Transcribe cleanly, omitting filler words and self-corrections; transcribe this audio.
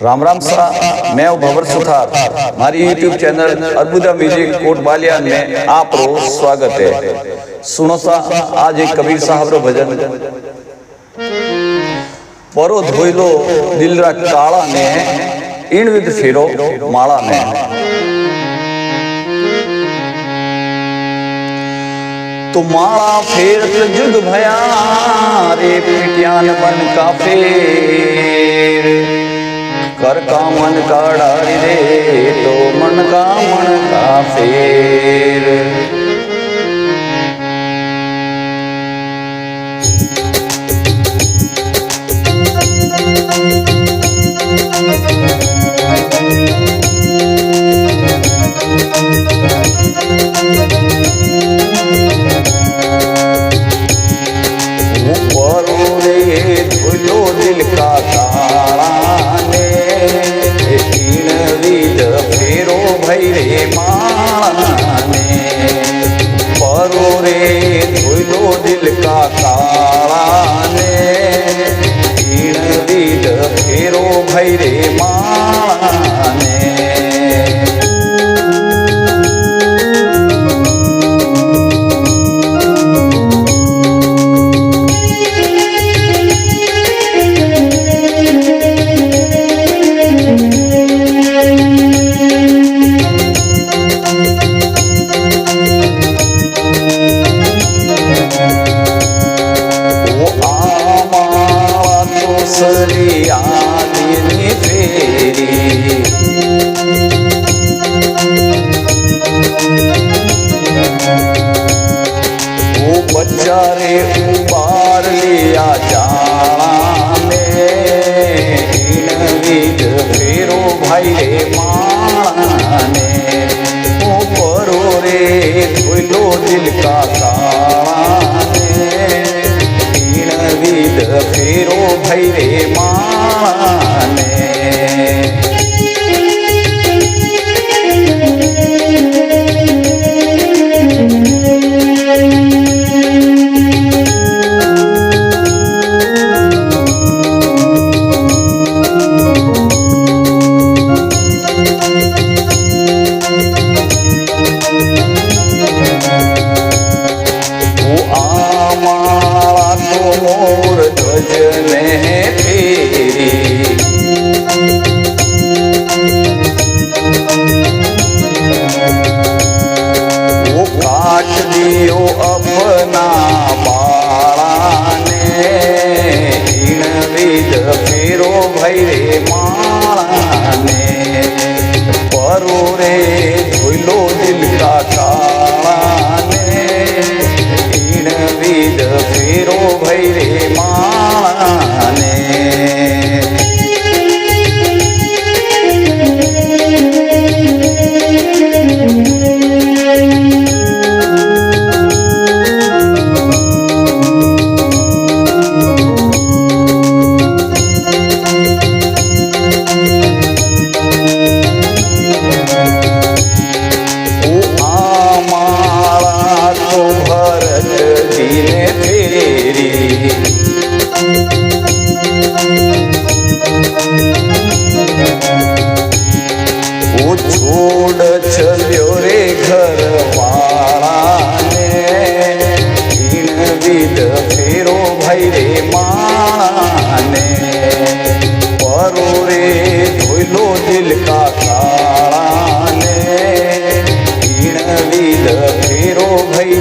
राम राम सा मैं हूं भंवर सुथार। हमारी YouTube channel Arbuda music Kot Baliyan में आप रो स्वागत है। सुनो सा आज एक कबीर साहब रो भजन। परो धोइलो दिल रा काला ने इन विद फेरो माला ने। तो माला फेरत जुग भया रे पिटियान बन का फेर कर का मन का डारी रे तो मन का फेर। धुलो दिल का काला ने फेरो भई रे माने। परो रे धुलो दिल का काला ने फेरो भई रे माने। बच्चा रे उबार लिया जाना में फेरो भाई रे माने। ओ परो रे धुलो दिल का काने फेरो भाई रे माने। मोर ध्वज में फेरी वो काट दियो अपना बाड़ा ने विद फेरो भई रे माने। परो रे धुलो दिल का काला ने विद फेरो भई रे माने। वो छोड़ चलो रे घर वाला ने विद फेरो भई रे माने। परो रे धुलो दिल का काला ने विद फेरो भई